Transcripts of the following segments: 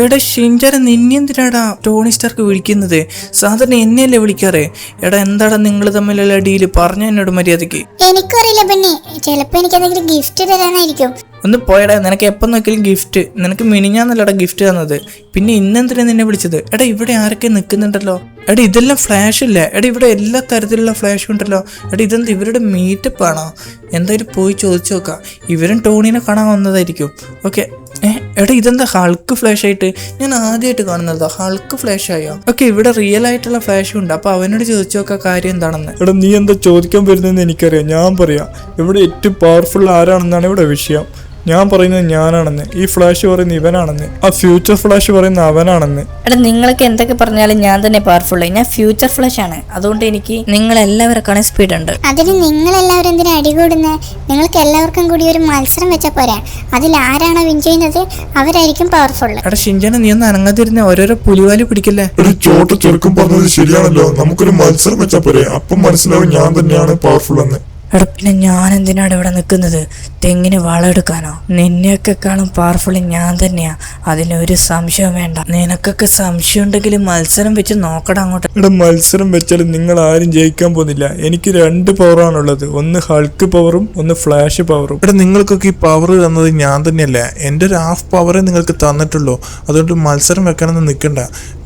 എടാ ഷിൻചാനെ നിന്നെന്തിനാടാ Tony Stark വിളിക്കുന്നത്? സാധാരണ എന്നെയല്ലേ വിളിക്കാറ്? എടാ എന്താടാ നിങ്ങൾ തമ്മിലുള്ള ഡീല് പറഞ്ഞ എന്നോട് മര്യാദക്ക്. എനിക്കറിയില്ല പിന്നെ ചിലപ്പോ എനിക്ക് എന്തെങ്കിലും ഗിഫ്റ്റ് തരാനായിരിക്കും. ഒന്ന് പോയടാ, നിനക്ക് എപ്പം നോക്കിയാലും ഗിഫ്റ്റ്. നിനക്ക് മിനിഞ്ഞാന്നല്ലടാ ഗിഫ്റ്റ് തന്നത്, പിന്നെ ഇന്നെന്തിനാ നിന്നെ വിളിച്ചത്? എടാ ഇവിടെ ആരൊക്കെ നിൽക്കുന്നുണ്ടല്ലോ. എടാ ഇതെല്ലാം ഫ്ലാഷ് ഇല്ല. എടാ ഇവിടെ എല്ലാ തരത്തിലുള്ള ഫ്ലാഷും ഉണ്ടല്ലോ. എടാ ഇതെന്താ ഇവരുടെ മീറ്റപ്പ് ആണോ? എന്തായാലും പോയി ചോദിച്ചു നോക്കാം. ഇവരും ടോണീനെ കാണാൻ വന്നതായിരിക്കും. ഓക്കെ. എടാ ഇതെന്താ ഹൾക്ക് ഫ്ലാഷ് ആയിട്ട്? ഞാൻ ആദ്യമായിട്ട് കാണുന്നതാ ഹൾക്ക് ഫ്ലാഷ് ആയോ? ഓക്കെ, ഇവിടെ റിയൽ ആയിട്ടുള്ള ഫ്ലാഷും ഉണ്ട്. അപ്പൊ അവനോട് ചോദിച്ചു നോക്കാം കാര്യം എന്താണെന്ന്. എടാ നീ എന്താ ചോദിക്കാൻ വരുന്നതെന്ന് എനിക്കറിയാം. ഞാൻ പറയാം. ഇവിടെ ഏറ്റവും പവർഫുൾ ആരാണെന്നാണ് ഇവിടെ വിഷയം. ഞാൻ പറയുന്നത് ഞാനാണെന്ന്, ഈ ഫ്ലാഷ് പറയുന്നത് ഇവനാണെന്ന്, ആ ഫ്യൂച്ചർ ഫ്ലാഷ് പറയുന്ന അവനാണെന്ന്. എടാ നിങ്ങളൊക്കെ എന്തൊക്കെ പറഞ്ഞാലും ഞാൻ തന്നെ പവർഫുൾ. ഞാൻ ഫ്യൂച്ചർ ഫ്ലാഷ് ആണ്. അതുകൊണ്ട് എനിക്ക് നിങ്ങളെല്ലാവരെക്കാളും സ്പീഡ് ഉണ്ട്. അതിന് നിങ്ങളെല്ലാവരും എന്തിനാ അടികൂടുന്നത്? നിങ്ങൾക്ക് എല്ലാവർക്കും കൂടി ഒരു മത്സരം വെച്ചാൽ പോരാ. അതിൽ ആരാണോ വിൻ ചെയ്യുന്നത് അവരായിരിക്കും പവർഫുൾ. എടാ ഷിൻചാനെ നീ ഒന്ന് അനങ്ങാതിരുന്ന ഓരോരോ പുലിവാലി പിടിക്കല്ലേ. ഒരു ചോട്ട ചെറുക്കും പറഞ്ഞത് ശരിയാണല്ലോ. നമുക്കൊരു മത്സരം വെച്ചാ പോരെ, അപ്പം മനസ്സിലാവും ഞാൻ തന്നെയാണ് പവർഫുൾ എന്ന്. എടാ പിന്നെ ഞാൻ എന്തിനാണ് ഇവിടെ നിൽക്കുന്നത്? തെങ്ങിന് വളമെടുക്കാനോ? നിന്നെയൊക്കെക്കാളും പവർഫുൾ ഞാൻ തന്നെയാ, അതിനൊരു സംശയം വേണ്ട. നിനക്കൊക്കെ സംശയം ഉണ്ടെങ്കിൽ മത്സരം വെച്ച് നോക്കടാ അങ്ങോട്ട്. ഇവിടെ മത്സരം വെച്ചാൽ നിങ്ങൾ ആരും ജയിക്കാൻ പോകുന്നില്ല. എനിക്ക് 2 പവറാണുള്ളത്, ഒന്ന് ഹൾക്ക് പവറും ഒന്ന് ഫ്ലാഷ് പവറും. ഇവിടെ നിങ്ങൾക്കൊക്കെ ഈ പവർ തന്നത് ഞാൻ തന്നെയല്ല, എൻ്റെ ഒരു ഹാഫ് പവറേ നിങ്ങൾക്ക് തന്നിട്ടുള്ളൂ. അതുകൊണ്ട് മത്സരം വെക്കണമെന്ന് നിൽക്കണ്ട.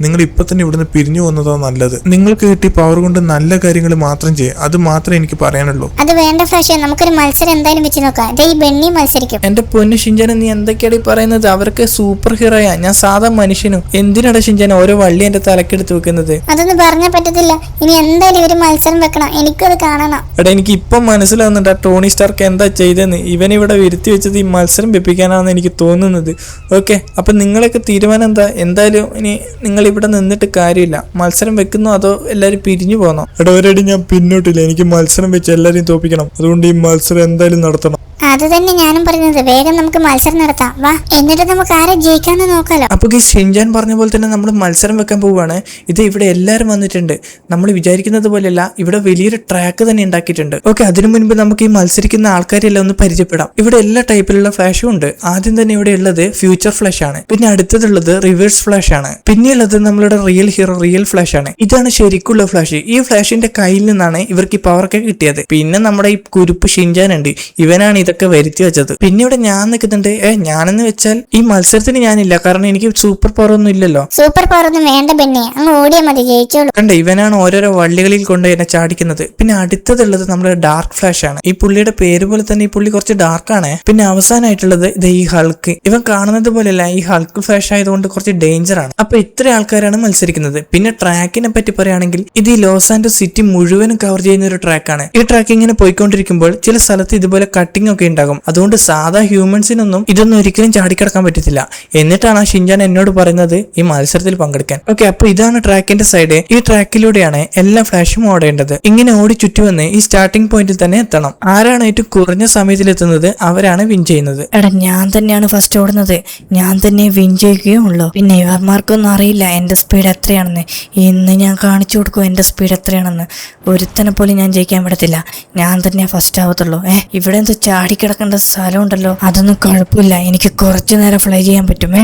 നിങ്ങൾ ഇപ്പൊ തന്നെ ഇവിടുന്ന് പിരിഞ്ഞു പോകുന്നതാ നല്ലത്. നിങ്ങൾക്ക് കിട്ടിയ പവർ കൊണ്ട് നല്ല കാര്യങ്ങൾ മാത്രം ചെയ്യുക, അത് മാത്രമേ എനിക്ക് പറയാനുള്ളൂ. അത് വേണ്ട ഫ്ലാഷ്, നമുക്കൊരു മത്സരം എന്തായാലും വെച്ച് നോക്കാം. ഈ ബെന്നി മത്സരിക്കും. എന്റെ പൊന്നു ഷിൻചാനെ നീ എന്തൊക്കെയാണ് ഈ പറയുന്നത്? അവർക്ക് സൂപ്പർ ഹീറോയാ, ഞാൻ സാധാ മനുഷ്യനും. എന്തിനാണ് ഷിൻചാൻ ഓരോ വള്ളി എന്റെ തലക്കെടുത്ത് വെക്കുന്നത്? അതൊന്നും പറഞ്ഞാൽ പറ്റത്തില്ല. ഇനി എന്തായാലും ഒരു മത്സരം വെക്കണം, എനിക്കത് കാണണം. എടാ എനിക്ക് ഇപ്പം മനസ്സിലാവുന്നുണ്ട് ടോണി സ്റ്റാർക്ക് എന്താ ചെയ്തെന്ന്. ഇവനിവിടെ വരുത്തി വെച്ചത് ഈ മത്സരം വെപ്പിക്കാനാണെന്ന് എനിക്ക് തോന്നുന്നത്. ഓക്കെ, അപ്പൊ നിങ്ങളൊക്കെ തീരുമാനം എന്താ? എന്തായാലും ഇനി നിങ്ങൾ ഇവിടെ നിന്നിട്ട് കാര്യമില്ല. മത്സരം വെക്കുന്നോ അതോ എല്ലാരും പിരിഞ്ഞു പോന്നോ? എടാ ഒരടി ഞാൻ പിന്നോട്ടില്ല. എനിക്ക് മത്സരം വെച്ച് എല്ലാരെയും തോപ്പിക്കണം. അതുകൊണ്ട് ഈ മത്സരം എന്തായാലും നടത്തണം. അത് തന്നെ ഞാനും പറയുന്നത്. വേഗം നമുക്ക് മത്സരം നടത്താം, വാ. എന്നിട്ട് നമുക്ക് ആരെ ജയിക്കാന്ന് നോക്കാലോ. അപ്പൊ ഷിൻചാൻ പറഞ്ഞ പോലെ തന്നെ നമ്മൾ മത്സരം വെക്കാൻ പോവുകയാണ്. ഇത് ഇവിടെ എല്ലാവരും വന്നിട്ടുണ്ട്. നമ്മൾ വിചാരിക്കുന്നത് പോലെയല്ല, ഇവിടെ വലിയൊരു ട്രാക്ക് തന്നെ ഉണ്ടാക്കിയിട്ടുണ്ട്. ഓക്കെ, അതിനു മുൻപ് നമുക്ക് ഈ മത്സരിക്കുന്ന ആൾക്കാരെല്ലാം ഒന്ന് പരിചയപ്പെടാം. ഇവിടെ എല്ലാ ടൈപ്പിലുള്ള ഫ്ലാഷും ഉണ്ട്. ആദ്യം തന്നെ ഇവിടെ ഉള്ളത് ഫ്യൂച്ചർ ഫ്ലാഷ് ആണ്. പിന്നെ അടുത്തതുള്ളത് റിവേഴ്സ് ഫ്ലാഷ് ആണ്. പിന്നെയുള്ളത് നമ്മളുടെ റിയൽ ഹീറോ റിയൽ ഫ്ലാഷ് ആണ്. ഇതാണ് ശരിക്കുള്ള ഫ്ലാഷ്. ഈ ഫ്ലാഷിന്റെ കയ്യിൽ നിന്നാണ് ഇവർക്ക് ഈ പവറൊക്കെ കിട്ടിയത്. പിന്നെ നമ്മുടെ ഈ കുരുപ്പ് ഷിൻചാൻ ഉണ്ട്, ഇവനാണ് ഇതൊക്കെ വരുത്തി വെച്ചത്. പിന്നെ ഇവിടെ ഞാൻ നിൽക്കുന്നുണ്ട്. ഞാനെന്ന് വെച്ചാൽ ഈ മത്സരത്തിന് ഞാനില്ല, കാരണം എനിക്ക് സൂപ്പർ പവർ ഒന്നും ഇല്ലല്ലോ. സൂപ്പർ പവർ ഒന്നും വേണ്ട ബെന്നി, അങ്ങ് ഓടിയാൽ മതി, ജയിച്ചോളൂ. കണ്ട, ഇവനാണ് ഓരോരോ വള്ളികളിൽ കൊണ്ട് എന്നെ ചാടിക്കുന്നത്. പിന്നെ അടുത്തതുള്ളത് നമ്മുടെ ഡാർക്ക് ഫ്ലാഷ് ആണ്. ഈ പുള്ളിയുടെ പേര് പോലെ തന്നെ ഈ പുള്ളി കുറച്ച് ഡാർക്ക് ആണ്. പിന്നെ അവസാനമായിട്ടുള്ളത് ഇത് ഈ ഹൾക്ക്. ഇവൻ കാണുന്നത് പോലെയല്ല, ഈ ഹൾക്ക് ഫ്ലാഷ് ആയതുകൊണ്ട് കുറച്ച് ഡേഞ്ചർ ആണ്. അപ്പൊ ഇത്ര ആൾക്കാരാണ് മത്സരിക്കുന്നത്. പിന്നെ ട്രാക്കിനെ പറ്റി പറയുകയാണെങ്കിൽ ഇത് ഈ ലോസ് ആൻഡോസ് സിറ്റി മുഴുവനും കവർ ചെയ്യുന്ന ഒരു ട്രാക്കാണ്. ഈ ട്രാക്ക് ഇങ്ങനെ പോയിക്കൊണ്ടിരിക്കുമ്പോൾ ചില സ്ഥലത്ത് ഇതുപോലെ കട്ടിംഗ് ഒക്കെ ഉണ്ടാകും. അതുകൊണ്ട് സാധാ ഹ്യൂമൻസിനൊന്നും ഇതൊന്നും ഒരിക്കലും ചാടിക്കിടക്കാൻ പറ്റത്തില്ല. എന്നിട്ടാണ് ആ ഷിൻചാൻ എന്നോട് പറയുന്നത് ഈ മത്സരത്തിൽ പങ്കെടുക്കാൻ. ഓക്കെ, അപ്പൊ ഇതാണ് ട്രാക്കിന്റെ സൈഡ്. ഈ ട്രാക്കിലൂടെയാണ് എല്ലാ ഫ്ലാഷും ഓടേണ്ടത്. ഇങ്ങനെ ഓടി ചുറ്റി വന്ന് ഈ സ്റ്റാർട്ടിംഗ് പോയിന്റിൽ തന്നെ എത്തണം. ആരാണ് ഏറ്റവും കുറഞ്ഞ സമയത്തിൽ എത്തുന്നത് അവരാണ് വിൻ ചെയ്യുന്നത്. എടാ ഞാൻ തന്നെയാണ് ഫസ്റ്റ് ഓടുന്നത്, ഞാൻ തന്നെ വിൻ ചെയ്യുകയും ഉള്ളൂ. പിന്നെ ഇവർമാർക്കൊന്നും അറിയില്ല എന്റെ സ്പീഡ് എത്രയാണെന്ന്. ഇന്ന് ഞാൻ കാണിച്ചു കൊടുക്കും എന്റെ സ്പീഡ് എത്രയാണെന്ന്. ഒരുത്തനെ പോലും ഞാൻ ജയിക്കാൻ പറ്റത്തില്ല, ഞാൻ തന്നെ ഫസ്റ്റ് ആവത്തുള്ളൂ. ഇവിടെ എന്തോ ചാടിക്കിടക്കേണ്ട സ്ഥലം ഉണ്ടല്ലോ, അതൊന്നും കുഴപ്പമില്ല. എനിക്ക് കുറച്ചു നേരം ഫ്ലൈ ചെയ്യാൻ പറ്റും.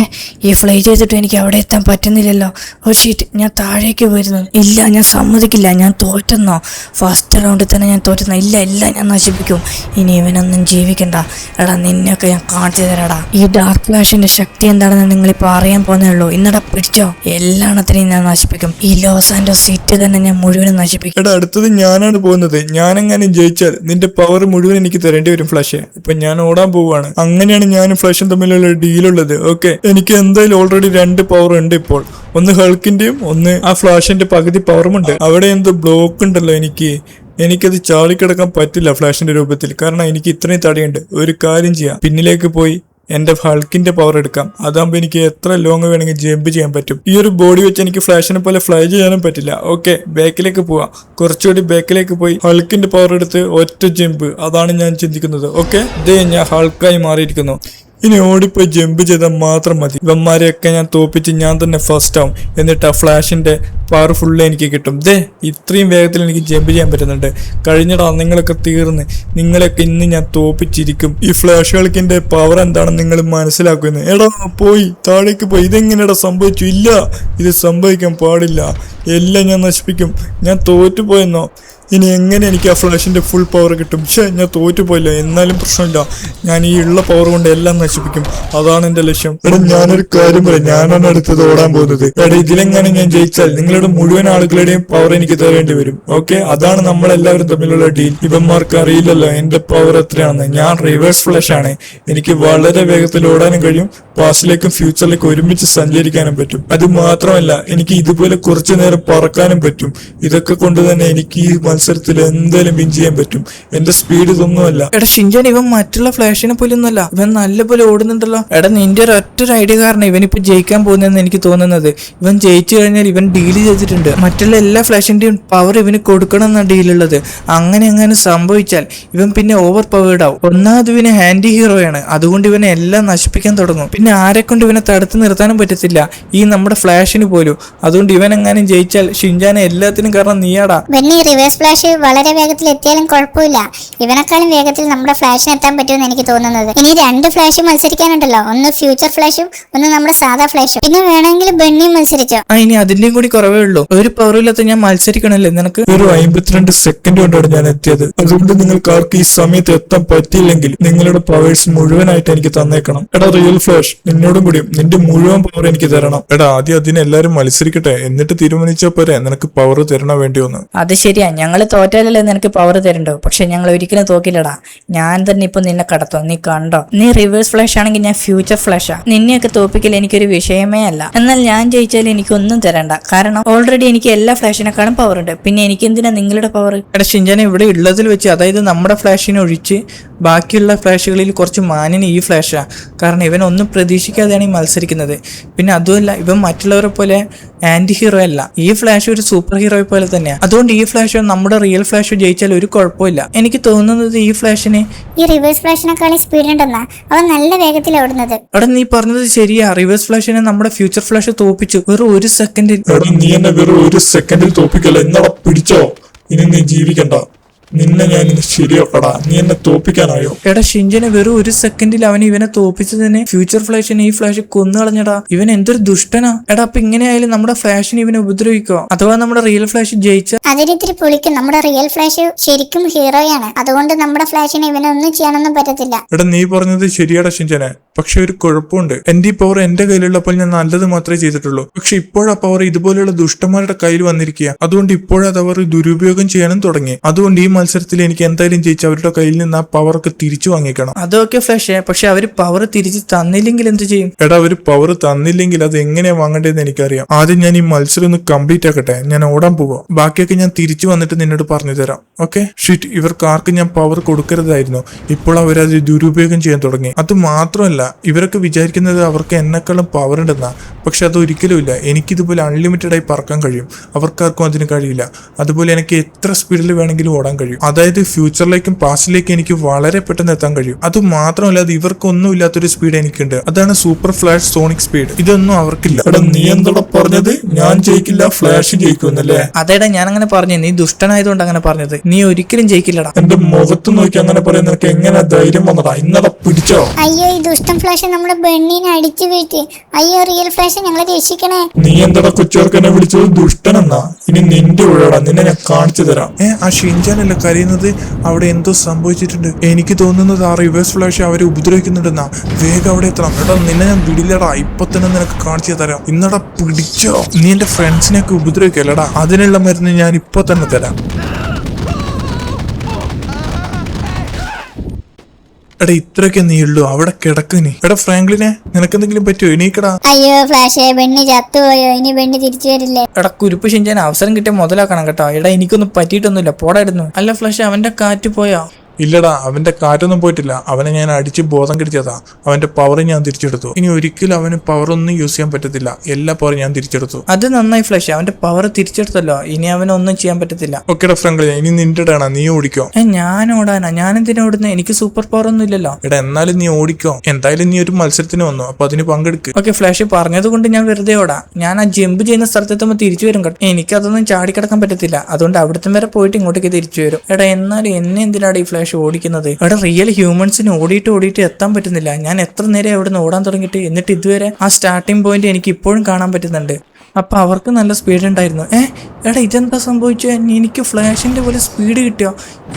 ഈ ഫ്ലൈ ചെയ്തിട്ട് എനിക്ക് അവിടെ എത്താൻ പറ്റുന്നില്ലല്ലോ. ഓ ഷീറ്റ്, ഞാൻ താഴേക്ക് വരുന്നു. ഇല്ല, ഞാൻ സമ്മതിക്കില്ല. ഞാൻ തോറ്റെന്നോ? ഫസ്റ്റ് റൗണ്ടിൽ തന്നെ ഞാൻ തോറ്റുന്നോ? ഇല്ല ഇല്ല, ഞാൻ നശിപ്പിക്കും. ഇനി ഇവനൊന്നും ജീവിക്കണ്ട. എടാ നിന്നെയൊക്കെ ഞാൻ കാണിച്ചു തരാടാ. ഈ ഡാർക്ക് ഫ്ലാഷിന്റെ ശക്തി എന്താണെന്ന് നിങ്ങളിപ്പോൾ അറിയാൻ പോകുന്നേ ഉള്ളൂ. ഇന്നടാ പിടിച്ചോ, എല്ലാത്തിനെയും ഞാൻ നശിപ്പിക്കും. ഈ ലോസ് ആൻഡോസ് സിറ്റി തന്നെ ഞാൻ മുഴുവനും നശിപ്പിക്കും. എടാ അടുത്തത് ഞാനാണ് പോകുന്നത്. ഞാനെങ്ങനെ ജയിച്ചാൽ നിന്റെ പവർ മുഴുവൻ എനിക്ക് തരേണ്ടി വരും ഫ്ലാഷ്. ഇപ്പൊ ഞാൻ ഓടാൻ പോവാണ്. അങ്ങനെയാണ് ഞാനും ഫ്ലാഷും തമ്മിലുള്ള ഡീലുള്ളത്. ഓക്കെ, എനിക്ക് എന്തായാലും ഓൾറെഡി 2 പവർ ഉണ്ട് ഇപ്പോൾ. ഒന്ന് ഹൾക്കിന്റെയും ഒന്ന് ആ ഫ്ലാഷിന്റെ പകുതി പവറുമുണ്ട്. അവിടെ എന്തോ ബ്ലോക്ക് ഉണ്ടല്ലോ. എനിക്കത് ചാടിക്കിടക്കാൻ പറ്റില്ല ഫ്ലാഷിന്റെ രൂപത്തിൽ, കാരണം എനിക്ക് ഇത്രയും തടിയുണ്ട്. ഒരു കാര്യം ചെയ്യാം, പിന്നിലേക്ക് പോയി എന്റെ ഹൾക്കിന്റെ പവർ എടുക്കാം. അതാകുമ്പോ എനിക്ക് എത്ര ലോങ് വേണമെങ്കിൽ ജമ്പ് ചെയ്യാൻ പറ്റും. ഈ ഒരു ബോഡി വെച്ച് എനിക്ക് ഫ്ലാഷിനെ പോലെ ഫ്ലൈ ചെയ്യാനും പറ്റില്ല. ഓക്കെ, ബാക്കിലേക്ക് പോവാം. കുറച്ചുകൂടി ബാക്കിലേക്ക് പോയി ഹൾക്കിന്റെ പവർ എടുത്ത് ഒറ്റ ജമ്പ്. അതാണ് ഞാൻ ചിന്തിക്കുന്നത്. ഓക്കെ, ഇതേ ഞാൻ ഹൾക്കായി മാറിയിരിക്കുന്നു. ഇനി ഓടിപ്പോയി ജമ്പ് ചെയ്താൽ മാത്രം മതി. ഇവന്മാരെയൊക്കെ ഞാൻ തോപ്പിച്ച് ഞാൻ തന്നെ ഫസ്റ്റ് ആവും. എന്നിട്ട് ആ ഫ്ലാഷിന്റെ പവർ ഫുള്ള് എനിക്ക് കിട്ടും. ഇത്രയും വേഗത്തിൽ എനിക്ക് ജമ്പ് ചെയ്യാൻ പറ്റുന്നുണ്ട്. കഴിഞ്ഞടാ നിങ്ങളൊക്കെ തീർന്ന്. നിങ്ങളെയൊക്കെ ഇന്ന് ഞാൻ തോപ്പിച്ചിരിക്കും. ഈ ഫ്ലാഷ് കളിക്കിന്റെ പവർ എന്താണെന്ന് നിങ്ങൾ മനസ്സിലാക്കുന്നു. എടാ പോയി താഴേക്ക് പോയി. ഇതെങ്ങനെയാടാ സംഭവിച്ചു? ഇല്ല, ഇത് സംഭവിക്കാൻ പാടില്ല. എല്ലാം ഞാൻ നശിപ്പിക്കും. ഞാൻ തോറ്റുപോയെന്നോ? ഇനി എങ്ങനെ എനിക്ക് ആ ഫ്ലാഷിന്റെ ഫുൾ പവർ കിട്ടും? ഞാൻ തോറ്റുപോയില്ല. എന്നാലും പ്രശ്നമില്ല, ഞാൻ ഈ ഉള്ള പവർ കൊണ്ട് എല്ലാം നശിപ്പിക്കും. അതാണ് എന്റെ ലക്ഷ്യം. എടാ ഞാനൊരു കാര്യം പറയാം, ഞാനാണ് അടുത്തത് ഓടാൻ പോകുന്നത്. എടാ ഇതിലെങ്ങനെ ഞാൻ ജയിച്ചാൽ നിങ്ങളുടെ മുഴുവൻ ആളുകളുടെയും പവർ എനിക്ക് തരേണ്ടി വരും. ഓക്കെ, അതാണ് നമ്മളെല്ലാവരും തമ്മിലുള്ള ഡീൽ. ഇവന്മാർക്ക് അറിയില്ലല്ലോ എന്റെ പവർ എത്രയാണെന്ന്. ഞാൻ റിവേഴ്സ് ഫ്ലാഷ് ആണ്. എനിക്ക് വളരെ വേഗത്തിൽ ഓടാനും കഴിയും. പാസ്റ്റിലേക്കും ഫ്യൂച്ചറിലേക്കും ഒരുമിച്ച് സഞ്ചരിക്കാനും പറ്റും. അത് മാത്രമല്ല എനിക്ക് ഇതുപോലെ കുറച്ചു നേരം പറക്കാനും പറ്റും. ഇതൊക്കെ കൊണ്ട് തന്നെ എനിക്ക് ഈ മത്സരത്തിൽ എന്തായാലും വിൻ ചെയ്യാൻ പറ്റും. എന്റെ സ്പീഡ് ഇതൊന്നുമല്ല. എടാ ഷിൻജാൻ, ഇവൻ മറ്റുള്ള ഫ്ലാഷിനെ പോലെ ഒന്നുമല്ല. ഇവൻ നല്ലപോലെ ഓടുന്നുണ്ടല്ലോ. എടാ നിന്റെ ഒരൊറ്റ ഐഡിയ കാരണം ഇവനിപ്പോ ജയിക്കാൻ പോകുന്നതെന്ന് എനിക്ക് തോന്നുന്നത്. ഇവൻ ജയിച്ചു കഴിഞ്ഞാൽ ഇവൻ ഡീൽ ചെയ്തിട്ടുണ്ട്. മറ്റുള്ള എല്ലാ ഫ്ലാഷിന്റെയും പവർ ഇവന് കൊടുക്കണം എന്നാണ് ഡീലുള്ളത്. അങ്ങനെ സംഭവിച്ചാൽ ഇവൻ പിന്നെ ഓവർ പവേർഡ് ആവും. ഒന്നാമത് ഇവന് ഹാൻഡി ഹീറോയാണ്. അതുകൊണ്ട് ഇവനെ എല്ലാം നശിപ്പിക്കാൻ തുടങ്ങും. പിന്നെ ആരെ കൊണ്ട് ഇവനെ തടുത്ത് നിർത്താനും പറ്റത്തില്ല, ഈ നമ്മുടെ ഫ്ലാഷിന് പോലും. അതുകൊണ്ട് ഇവൻ എങ്ങാനും ജയിച്ചാൽ ഷിൻജാനെ എല്ലാത്തിനും കാരണം നീയാടാ. ബെന്നി, റിവേഴ്സ് ഫ്ലാഷ് വളരെ വേഗത്തിൽ എത്തിയാലും കുഴപ്പമില്ല. ഇവനെക്കാളും വേഗത്തിൽ നമ്മുടെ ഫ്ലാഷിന് എത്താൻ പറ്റുമെന്ന് എനിക്ക് തോന്നുന്നത്. ഇനി 2 ഫ്ലാഷ് മത്സരിക്കാനുണ്ടല്ലോ. ഒന്ന് ഫ്യൂച്ചർ ഫ്ലാഷും ഒന്ന് നമ്മുടെ സാധാ ഫ്ലാഷും. പിന്നെ വേണമെങ്കിൽ ബെന്നിയും മത്സരിച്ചോ. ഇനി അതിന്റെയും കൂടി കുറവേ ഉള്ളൂ. ഒരു പവറില്ലാത്ത ഞാൻ മത്സരിക്കണല്ലേ നിനക്ക്? ഒരു 52 സെക്കൻഡ് കൊണ്ടാണ് ഞാൻ എത്തിയത്. അതുകൊണ്ട് നിങ്ങൾക്ക് ആർക്ക് ഈ സമയത്ത് എത്താൻ പറ്റിയില്ലെങ്കിൽ നിങ്ങളുടെ പവേഴ്സ് മുഴുവനായിട്ട് എനിക്ക് തന്നേക്കണം. എടാ റിയൽ ഫ്ലാഷ്, നിന്നോടും കൂടിയും നിന്റെ മുഴുവൻ പവർ എനിക്ക് തരണം. എടാ ആദ്യം അതിനെല്ലാരും മത്സരിക്കട്ടെ, എന്നിട്ട് തീരുമാനിച്ചാ പോരെ നിനക്ക് പവർ തരണോ വേണ്ടിയോന്ന്. അത് ശരിയാ, ഞങ്ങള് തോറ്റാലല്ലേ നിനക്ക് പവർ തരണ്ടോ. പക്ഷെ ഞങ്ങൾ ഒരിക്കലും തോക്കില്ലടാ. ഞാൻ തന്നെ ഇപ്പൊ നിന്നെ കടത്തും, നീ കണ്ടോ. നീ റിവേഴ്സ് ഫ്ലാഷ് ആണെങ്കിൽ ഞാൻ ഫ്യൂച്ചർ ഫ്ലാഷാ. നിന്നെയൊക്കെ തോപ്പിക്കൽ എനിക്കൊരു വിഷയമേ അല്ല. എന്നാൽ ഞാൻ ജയിച്ചാൽ എനിക്കൊന്നും തരണ്ട. കാരണം ഓൾറെഡി എനിക്ക് എല്ലാ ഫ്ലാഷിനെക്കാളും പവർ ഉണ്ട്. പിന്നെ എനിക്ക് എന്തിനാ നിങ്ങളുടെ പവർ? എടാ ഷിൻജാനെ, ഇവിടെ ഉള്ളതിൽ വെച്ച്, അതായത് നമ്മുടെ ഫ്ലാഷിനെ ഒഴിച്ച് ബാക്കിയുള്ള ഫ്ലാഷുകളിൽ കുറച്ച് മാനിന് ഈ ഫ്ലാഷാ. കാരണം ഇവൻ ഒന്നും പ്രതീക്ഷിക്കാതെയാണ് ഈ മത്സരിക്കുന്നത്. പിന്നെ അതുമല്ല, ഇവൻ മറ്റുള്ളവരെ പോലെ ആന്റി ഹീറോ അല്ല. ഈ ഫ്ലാഷ് ഒരു സൂപ്പർ ഹീറോയെ പോലെ തന്നെയാണ്. അതുകൊണ്ട് ഈ ഫ്ലാഷോ നമ്മുടെ റിയൽ ഫ്ലാഷോ ജയിച്ചാൽ ഒരു കുഴപ്പമില്ല. എനിക്ക് തോന്നുന്നത് ഈ ഫ്ലാഷിന് ഈ റിവേഴ്സ് ഫ്ലാഷിനെക്കാളും സ്പീഡ് ഉണ്ടെന്നാ. അവൻ നല്ല വേഗത്തിൽ ഓടുന്നത്. എടാ നീ പറഞ്ഞത് ശരിയാ. റിവേഴ്സ് ഫ്ലാഷിനെ നമ്മുടെ ഫ്യൂച്ചർ ഫ്ലാഷ് തോപ്പിച്ചു വെറും 1 സെക്കൻഡിൽ. എടാ നീ എന്നെ വെറും 1 സെക്കൻഡിൽ തോപ്പിക്കല്ല. എന്നാ പിടിച്ചോ, ഇനി നീ ജീവിക്കണ്ട. നിന്നെ ഞാൻ ഇന്ന് ശരിയാക്കടാ. നീ എന്നെ തോപ്പിക്കാനായോ? എടാ ഷിൻജനെ വെറും 1 സെക്കൻഡിൽ അവൻ ഇവനെ തോപ്പിച്ചതിന് ഫ്യൂച്ചർ ഫ്ലാഷിനെ ഈ ഫ്ലാഷ് കൊന്നു കളഞ്ഞടാ. ഇവൻ എന്തൊരു ദുഷ്ടനാ. എടാ അപ്പൊ ഇങ്ങനെയായാലും നമ്മുടെ ഫ്ലാഷിനെ ഇവനെ ഉപദ്രവിക്കോ? അഥവാ നമ്മുടെ റിയൽ ഫ്ലാഷ് ജയിച്ച അതിനിത്തിരി പൊളിക്കും. നമ്മുടെ റിയൽ ഫ്ലാഷ് ശരിക്കും ഹീറോയാണ്. അതുകൊണ്ട് നമ്മുടെ ഫ്ലാഷിനെ ഇവനൊന്നും ചെയ്യാനൊന്നും പറ്റത്തില്ല. എടാ നീ പറഞ്ഞത് ശരിയാടാ ഷിൻജനെ. പക്ഷെ ഒരു കുഴപ്പമുണ്ട്. എന്റെ ഈ പവർ എന്റെ കയ്യിലുള്ളപ്പോൾ ഞാൻ നല്ലത് മാത്രമേ ചെയ്തിട്ടുള്ളൂ. പക്ഷെ ഇപ്പോഴാ പവർ ഇതുപോലെയുള്ള ദുഷ്ടന്മാരുടെ കയ്യിൽ വന്നിരിക്കുക. അതുകൊണ്ട് ഇപ്പോഴത് അവർ ദുരുപയോഗം ചെയ്യാനും തുടങ്ങി. അതുകൊണ്ട് ഈ മത്സരത്തിൽ എനിക്ക് എന്തായാലും ജയിച്ച് അവരുടെ കയ്യിൽ നിന്ന് ആ പവർ ഒക്കെ തിരിച്ചു വാങ്ങിക്കണം. അതൊക്കെ ഫ്ലാഷ്, പക്ഷെ അവര് പവർ തിരിച്ച് തന്നില്ലെങ്കിൽ എന്ത് ചെയ്യും? എടാ അവര് പവർ തന്നില്ലെങ്കിൽ അത് എങ്ങനെയാ വാങ്ങേണ്ടതെന്ന് എനിക്കറിയാം. ആദ്യം ഞാൻ ഈ മത്സരം ഒന്ന് കംപ്ലീറ്റ് ആക്കട്ടെ. ഞാൻ ഓടാൻ പോവാ. ബാക്കിയൊക്കെ ഞാൻ തിരിച്ചു വന്നിട്ട് നിന്നോട് പറഞ്ഞു തരാം. ഓക്കെ ഷിറ്റ്, ഇവർക്ക് ആർക്കും ഞാൻ പവർ കൊടുക്കരുതായിരുന്നു. ഇപ്പോൾ അവരത് ദുരുപയോഗം ചെയ്യാൻ തുടങ്ങി. അത് മാത്രമല്ല, ഇവരൊക്കെ വിചാരിക്കുന്നത് അവർക്ക് എന്നെക്കാളും പവർ ഉണ്ടെന്നാ. പക്ഷെ അതൊരിക്കലും ഇല്ല. എനിക്കിതുപോലെ അൺലിമിറ്റഡ് ആയി പറക്കാൻ കഴിയും. അവർക്കാർക്കും അതിന് കഴിയില്ല. അതുപോലെ എനിക്ക് എത്ര സ്പീഡിൽ വേണമെങ്കിലും ഓടാൻ കഴിയും. അതായത് ഫ്യൂച്ചറിലേക്കും പാസ്റ്റിലേക്കും എനിക്ക് വളരെ പെട്ടെന്ന് എത്താൻ കഴിയും. അത് മാത്രമല്ല, അത് ഇവർക്കൊന്നും ഇല്ലാത്തൊരു സ്പീഡ് എനിക്കുണ്ട്. അതാണ് സൂപ്പർ ഫ്ലാഷ് സോണിക് സ്പീഡ്. ഇതൊന്നും അവർക്കില്ല. എടാ നീ എന്തോടെ പറഞ്ഞത്? ഞാൻ ജയിക്കില്ല, ഫ്ലാഷ് ജയിക്കുന്നല്ലേ? അതേടാ ഞാൻ അങ്ങനെ പറഞ്ഞു. നീ ദുഷ്ടനായതുകൊണ്ട് അങ്ങനെ പറഞ്ഞത്. നീ ഒരിക്കലും ജയിക്കില്ലടാ. എന്റെ മുഖത്ത് നോക്കി അങ്ങനെ പറയാൻ നിനക്ക് എങ്ങനെ ധൈര്യം വന്നടാ? ഇന്നലെ പിടിച്ചോ? അയ്യോ, ഈ ദുഷ്ടൻ ഫ്ലാഷ് നമ്മുടെ ബെണ്ണിനെ അടിച്ചു വീഴ്ത്തി. അയ്യോ റിയൽ ഫ്ലാഷ്, ഞങ്ങളെ രക്ഷിക്കണേ. നീ എന്താ കൊച്ചുവർക്കെന്നെ വിളിച്ചത് ദുഷ്ടനെന്നാ? ഇനി നിന്റെ ഉഴടാ, നിന്നെ ഞാൻ കാണിച്ചു തരാം. ആ ഷിൻജാനല്ല കരയുന്നത്. അവിടെ എന്തോ സംഭവിച്ചിട്ടുണ്ട്. എനിക്ക് തോന്നുന്നത് ആ റിവേഴ്സ് ഫ്ലാഷ് അവരെ ഉപദ്രവിക്കുന്നുണ്ടെന്നാ. വേഗം അവിടെ എത്തണം. എടാ നിന്നെ ഞാൻ വിടില്ലടാ. ഇപ്പൊ തന്നെ നിനക്ക് കാണിച്ചു തരാം. ഇന്നടാ പിടിച്ചോ. നീ എന്റെ ഫ്രണ്ട്സിനെയൊക്കെ ഉപദ്രവിക്കല്ലടാ. അതിനുള്ള മരുന്ന് ഞാൻ ഇപ്പൊ തന്നെ തരാം. എടാ ഇത്രയൊക്കെ നീ ഉള്ളൂ. അവിടെ കിടക്ക് നീ. എടാ ഫ്രാങ്ക്ലിനെ, നിനക്കെന്തെങ്കിലും പറ്റുമോ? എണീക്കടാ. അയ്യോ ഫ്ലാഷേ, ബെണ്ണി ചത്തുപോയോ? ഇനി ബെണ്ണി തിരിച്ചു വരില്ലേ? എടാ കുരുപ്പ് ഷിൻജാൻ, അവസരം കിട്ടിയ മുതലാക്കണം കേട്ടോ. എടാ എനിക്കൊന്നും പറ്റിയിട്ടൊന്നുമില്ല, പോടായിരുന്നു. അല്ല ഫ്ലാഷ്, അവന്റെ കാറ്റ് പോയാ? ഇല്ലടാ, അവന്റെ കാറ്റൊന്നും പോയിട്ടില്ല. അവനെ ഞാൻ അടിച്ച് ബോധം കെടുത്തിയതാ. അവന്റെ പവർ ഞാൻ തിരിച്ചെടുത്തു. ഇനി ഒരിക്കലും അവന് പവർ ഒന്നും യൂസ് ചെയ്യാൻ പറ്റത്തില്ല. എല്ലാ പവറും ഞാൻ തിരിച്ചെടുത്തു. അത് നന്നായി ഫ്ലാഷ്, അവന്റെ പവർ തിരിച്ചെടുത്തല്ലോ. ഇനി അവനൊന്നും ചെയ്യാൻ പറ്റത്തില്ല. ഓക്കേടാ ഫ്രങ്ക്ലിൻ, ഇനി നിന്റെ ടേണാ, നീ ഓടിക്കോ. ഞാൻ ഓടാനാ? ഞാൻ എന്തിനാ ഓടുന്നത്? എനിക്ക് സൂപ്പർ പവർ ഒന്നും ഇല്ലല്ലോ. എടാ എന്നാലും നീ ഓടിക്കോ. എന്തായാലും നീ ഒരു മത്സരത്തിന് വന്നു, അപ്പൊ അതിന് പങ്കെടുക്ക്. ഓക്കെ, ഫ്ലാഷ് പറഞ്ഞത് കൊണ്ട് ഞാൻ വെറുതെ ഓടാം. ഞാൻ ആ ജമ്പ് ചെയ്യുന്ന സ്ഥലത്തെത്തുമ്പോൾ തിരിച്ചു വരും കേട്ടോ. എനിക്കതൊന്നും ചാടിക്കിടക്കാൻ പറ്റത്തില്ല. അതുകൊണ്ട് അവിടുത്തെ വരെ പോയിട്ട് ഇങ്ങോട്ടേക്ക് തിരിച്ചു വരും. എടാ എന്നാലും എന്നെ എന്തിനാണ് ഈ ഫ്ലാഷ് ഓടിക്കുന്നത്? എടാ റിയൽ ഹ്യൂമൻസിന് ഓടിയിട്ട് എത്താൻ പറ്റുന്നില്ല. ഞാൻ എത്ര നേരം അവിടെ നിന്ന് ഓടാൻ തുടങ്ങിയിട്ട്, എന്നിട്ട് ഇതുവരെ ആ സ്റ്റാർട്ടിംഗ് പോയിന്റ് എനിക്ക് ഇപ്പോഴും കാണാൻ പറ്റുന്നുണ്ട്. അപ്പൊ അവർക്ക് നല്ല സ്പീഡ് ഉണ്ടായിരുന്നു. എടാ ഇതെന്താ സംഭവിച്ചേ? എനിക്ക് ഫ്ലാഷിന്റെ പോലെ സ്പീഡ് കിട്ടിയോ?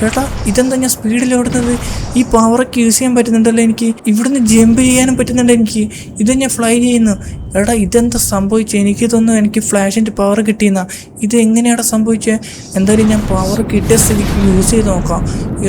എടാ ഇതെന്താ ഞാൻ സ്പീഡിൽ ഓടുന്നത്? ഈ പവറൊക്കെ യൂസ് ചെയ്യാൻ പറ്റുന്നുണ്ടല്ലോ എനിക്ക്. ഇവിടുന്ന് ജമ്പ് ചെയ്യാനും പറ്റുന്നുണ്ട് എനിക്ക്. ഇത് ഞാൻ ഫ്ലൈ ചെയ്യുന്നു. എടാ ഇതെന്താ സംഭവിച്ചത്? എനിക്കിതൊന്നും എനിക്ക് ഫ്ലാഷിന്റെ പവർ കിട്ടിയെന്നാ. ഇത് എങ്ങനെയാടാ സംഭവിച്ചത്? എന്തായാലും ഞാൻ പവർ കിട്ടിയ സ്ഥിതിക്ക് യൂസ് ചെയ്ത് നോക്കാം.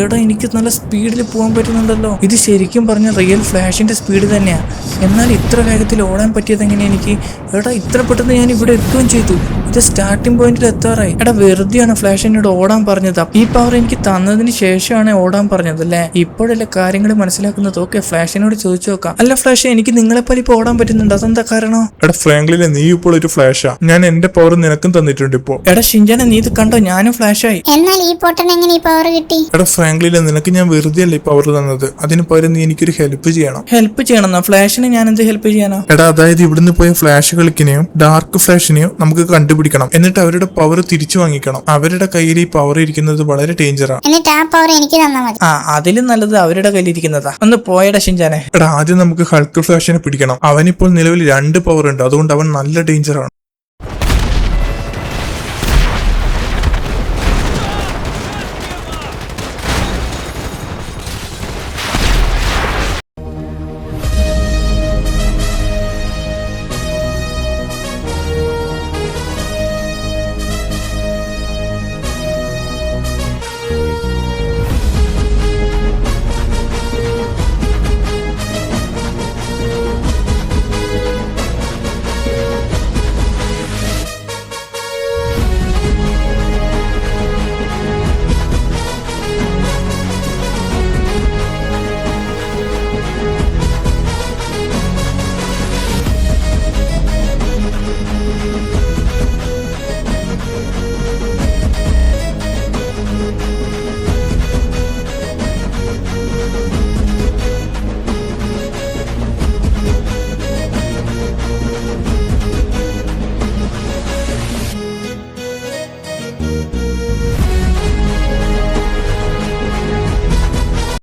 എടാ എനിക്ക് നല്ല സ്പീഡിൽ പോകാൻ പറ്റുന്നുണ്ടല്ലോ. ഇത് ശരിക്കും പറഞ്ഞ റിയൽ ഫ്ലാഷിന്റെ സ്പീഡ് തന്നെയാണ്. എന്നാൽ ഇത്ര വേഗത്തിൽ ഓടാൻ പറ്റിയത് എങ്ങനെ എനിക്ക്? എടാ ഇത്ര പെട്ടെന്ന് ഞാൻ ഇവിടെ എത്തുകയും ചെയ്തു. ഇത് സ്റ്റാർട്ടിംഗ് പോയിന്റിൽ എത്താറായി. എടാ വെറുതെയാണ് ഫ്ലാഷ് എന്നോട് ഓടാൻ പറഞ്ഞത്. ഈ പവർ എനിക്ക് തന്നതിന് ശേഷമാണ് ഓടാൻ പറഞ്ഞത് അല്ലേ? ഇപ്പോഴല്ലേ കാര്യങ്ങൾ മനസ്സിലാക്കുന്നത്. ഓക്കെ, ഫ്ലാഷിനോട് ചോദിച്ചു നോക്കാം. അല്ല ഫ്ലാഷ്, എനിക്ക് നിങ്ങളെപ്പോലെ ഇപ്പോൾ ഓടാൻ പറ്റുന്നുണ്ട്. അതെന്താ കാരണം? എടാ ഫ്രാങ്ക്ലിനെ, നീ ഇപ്പോൾ ഒരു ഫ്ലാഷാ. ഞാൻ എന്റെ പവർ നിനക്കും തന്നിട്ടുണ്ട് ഇപ്പോ. എടാ ഷിൻജാനെ, നീ ഇത് കണ്ടോ? ഞാനും ഫ്ലാഷായി. എന്നാൽ ഈ പൊട്ടൻ എങ്ങനെ ഈ പവർ കിട്ടി? എടാ ഫ്രാങ്ക്ലിനെ, നിനക്ക് ഞാൻ വെറുതെ അല്ലേ ഈ പവർ തന്നത്. അതിന് പകരം നീ എനിക്കൊരു ഹെൽപ്പ് ചെയ്യണം. ഹെൽപ്പ് ചെയ്യണമെന്നാ? ഫ്ലാഷിന് ഞാൻ എന്ത് ഹെൽപ്പ് ചെയ്യാനാ? എടാ അതായത് ഇവിടുന്ന് പോയ ഫ്ലാഷ് കളിക്കിനെയും ഡാർക്ക് ഫ്ലാഷിനെയും നമുക്ക് കണ്ടുപിടിക്കണം. എന്നിട്ട് അവരുടെ പവർ തിരിച്ചു വാങ്ങിക്കണം. അവരുടെ കയ്യിൽ ഈ പവർ ഇരിക്കുന്നത് വളരെ ഡേഞ്ചറാണ്. എന്നിട്ട് ആ പവർ എനിക്ക് തന്നാൽ മതി. അതിലും നല്ലത് അവരുടെ കയ്യിലിരിക്കുന്നതാ. ഒന്ന് പോയടാ ഷിൻജാനെ. എടാ ആദ്യം നമുക്ക് ഹൾക്ക് ഫ്ലാഷിനെ പിടിക്കണം. അവനിപ്പോൾ നിലവിൽ 2 പവർ ഉണ്ട്. അതുകൊണ്ട് അവൻ നല്ല ഡേഞ്ചറാണ്.